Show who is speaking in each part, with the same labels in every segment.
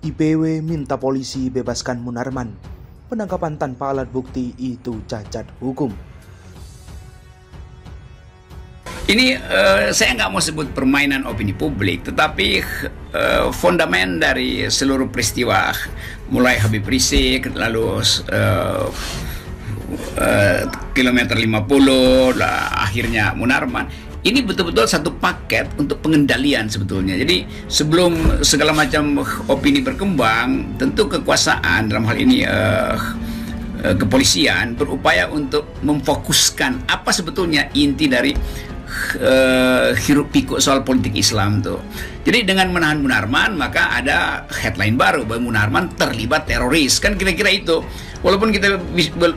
Speaker 1: IPW minta polisi bebaskan Munarman. Penangkapan tanpa alat bukti itu cacat hukum.
Speaker 2: Ini saya nggak mau sebut permainan opini publik, tetapi fondamen dari seluruh peristiwa, mulai Habib Rizik, lalu kilometer 50, akhirnya Munarman, ini betul-betul satu paket untuk pengendalian sebetulnya. Jadi sebelum segala macam opini berkembang, tentu kekuasaan dalam hal ini kepolisian berupaya untuk memfokuskan apa sebetulnya inti dari hiruk pikuk soal politik Islam tuh. Jadi dengan menahan Munarman, maka ada headline baru bahwa Munarman terlibat teroris, kan kira-kira itu. Walaupun kita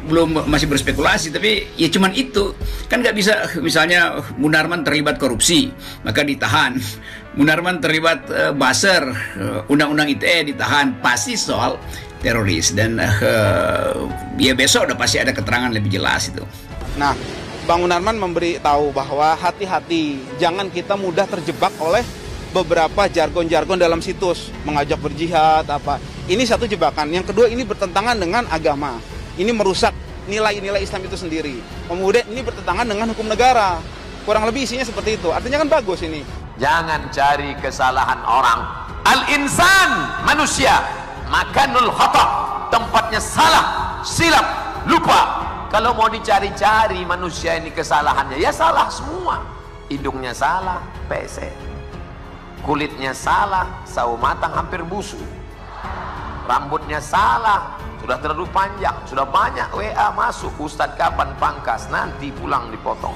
Speaker 2: belum masih berspekulasi, tapi ya cuman itu. Kan nggak bisa misalnya Munarman terlibat korupsi maka ditahan, Munarman terlibat buzzer, undang-undang ITE ditahan, pasti soal teroris. Dan ya besok udah pasti ada keterangan lebih jelas itu.
Speaker 3: Nah, Bang Munarman memberi tahu bahwa hati-hati, jangan kita mudah terjebak oleh beberapa jargon-jargon dalam situs, mengajak berjihad apa. Ini satu jebakan. Yang kedua, ini bertentangan dengan agama. Ini merusak nilai-nilai Islam itu sendiri. Kemudian ini bertentangan dengan hukum negara. Kurang lebih isinya seperti itu. Artinya kan bagus ini.
Speaker 4: Jangan cari kesalahan orang. Al-insan, manusia, makanul khata, tempatnya salah, silap, lupa. Kalau mau dicari-cari manusia ini kesalahannya, ya salah semua. Hidungnya salah, pesek. Kulitnya salah, sawo matang hampir busuk. Rambutnya salah, sudah terlalu panjang, sudah banyak WA masuk, Ustadz kapan pangkas, nanti pulang dipotong.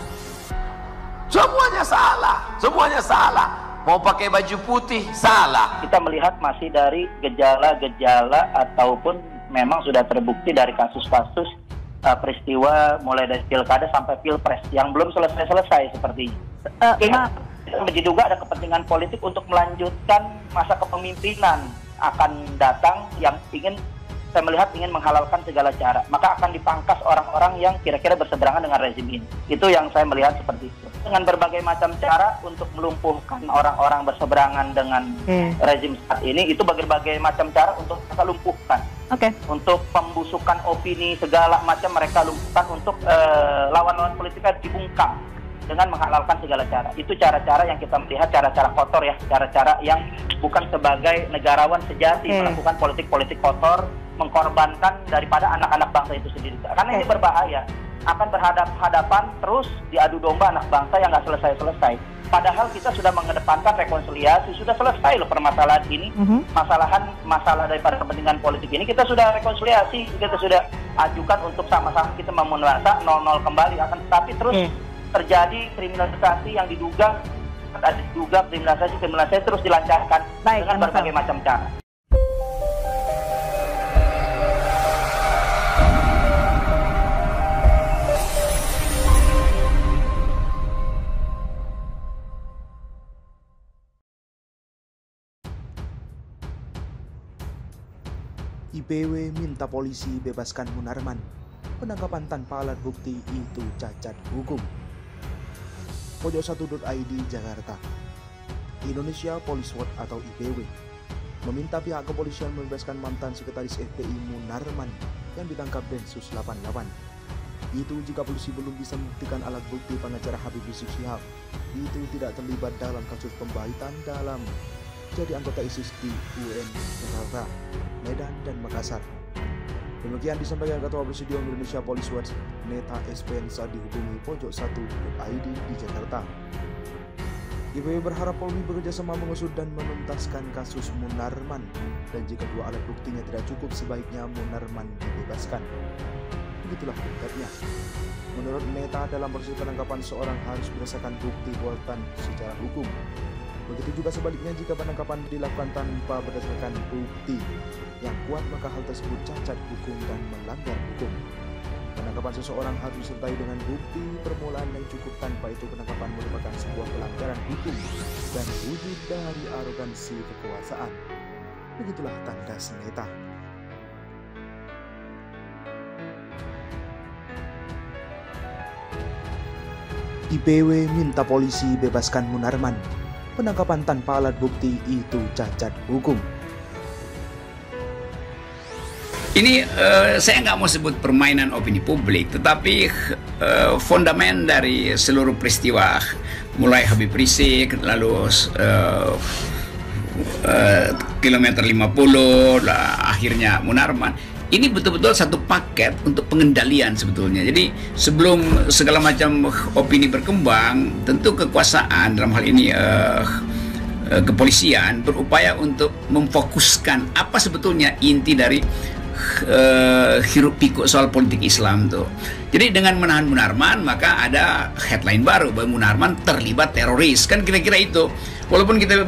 Speaker 4: Semuanya salah, semuanya salah. Mau pakai baju putih, salah.
Speaker 5: Kita melihat masih dari gejala-gejala ataupun memang sudah terbukti dari kasus-kasus peristiwa mulai dari pilkada sampai pilpres yang belum selesai-selesai seperti ini. Diduga ada kepentingan politik untuk melanjutkan masa kepemimpinan akan datang yang saya melihat ingin menghalalkan segala cara. Maka akan dipangkas orang-orang yang kira-kira berseberangan dengan rezim ini. Itu yang saya melihat seperti itu. Dengan berbagai macam cara untuk melumpuhkan orang-orang berseberangan dengan rezim saat ini, itu berbagai macam cara untuk mereka lumpuhkan. Untuk pembusukan opini segala macam mereka lumpuhkan, untuk lawan-lawan politiknya dibungkam dengan menghalalkan segala cara. Itu cara-cara yang kita melihat, cara-cara kotor ya, cara-cara yang bukan sebagai negarawan sejati melakukan politik-politik kotor, mengkorbankan daripada anak-anak bangsa itu sendiri. Karena ini berbahaya, akan berhadapan terus diadu domba anak bangsa yang nggak selesai-selesai. Padahal kita sudah mengedepankan rekonsiliasi, sudah selesai loh permasalahan ini, masalah daripada kepentingan politik ini kita sudah rekonsiliasi, kita sudah ajukan untuk sama-sama kita memuasa 0-0 kembali, akan tetapi terus terjadi kriminalisasi yang diduga kriminalisasi terus dilancarkan dengan berbagai macam cara.
Speaker 1: IPW minta polisi bebaskan Munarman. Penangkapan tanpa alat bukti itu cacat hukum. Pojok1.id Jakarta. Indonesia Police Watch atau IPW meminta pihak kepolisian membebaskan mantan sekretaris FPI Munarman yang ditangkap Densus 88. Itu jika polisi belum bisa membuktikan alat bukti pengacara Habib Rizik Syihab itu tidak terlibat dalam kasus pembahitan dalam jadi anggota ISIS di UN Jakarta, Medan, dan Makassar. Demikian disampaikan Ketua Presidium Indonesia Police Watch Neta SPN saat dihubungi Pojok1.id di Jakarta. IPW berharap Polri bekerjasama mengusut dan menuntaskan kasus Munarman, dan jika dua alat buktinya tidak cukup sebaiknya Munarman dibebaskan. Begitulah ungkapnya. Menurut Neta, dalam proses penangkapan seorang harus berdasarkan bukti buatan secara hukum. Begitu juga sebaliknya, jika penangkapan dilakukan tanpa berdasarkan bukti yang kuat, maka hal tersebut cacat hukum dan melanggar hukum. Penangkapan seseorang harus disertai dengan bukti permulaan yang cukup, tanpa itu penangkapan merupakan sebuah pelanggaran hukum dan wujud dari arogansi kekuasaan. Begitulah tanda Neta. IPW minta polisi bebaskan Munarman. Penangkapan tanpa alat bukti itu cacat hukum.
Speaker 2: Ini saya nggak mau sebut permainan opini publik, tetapi fondamen dari seluruh peristiwa, mulai Habib Rizik, lalu kilometer 50, akhirnya Munarman, ini betul-betul satu paket untuk pengendalian sebetulnya. Jadi sebelum segala macam opini berkembang, tentu kekuasaan dalam hal ini kepolisian berupaya untuk memfokuskan apa sebetulnya inti dari hiruk pikuk soal politik Islam tuh. Jadi dengan menahan Munarman, maka ada headline baru bahwa Munarman terlibat teroris, kan kira-kira itu. Walaupun kita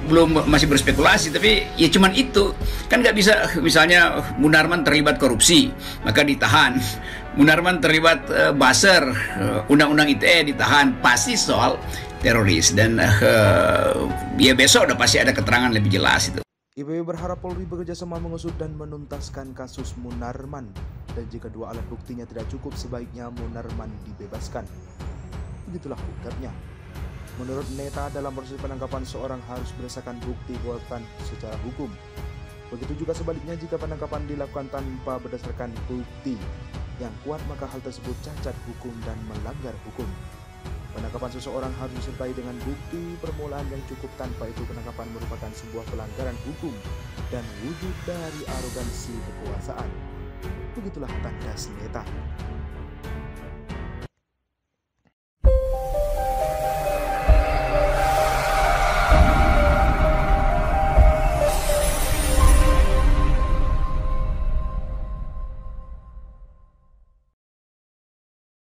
Speaker 2: belum masih berspekulasi, tapi ya cuman itu. Kan nggak bisa misalnya Munarman terlibat korupsi maka ditahan, Munarman terlibat buzzer, undang-undang ITE ditahan, pasti soal teroris. Dan ya besok udah pasti ada keterangan lebih jelas itu.
Speaker 1: IPW berharap Polri bekerjasama mengusut dan menuntaskan kasus Munarman, dan jika dua alat buktinya tidak cukup, sebaiknya Munarman dibebaskan. Begitulah ungkapnya. Menurut Neta, dalam proses penangkapan seorang harus berdasarkan bukti kuatan secara hukum. Begitu juga sebaliknya, jika penangkapan dilakukan tanpa berdasarkan bukti yang kuat, maka hal tersebut cacat hukum dan melanggar hukum. Penangkapan seseorang harus disertai dengan bukti permulaan yang cukup, tanpa itu penangkapan merupakan sebuah pelanggaran hukum dan wujud dari arogansi kekuasaan. Begitulah tanda Neta.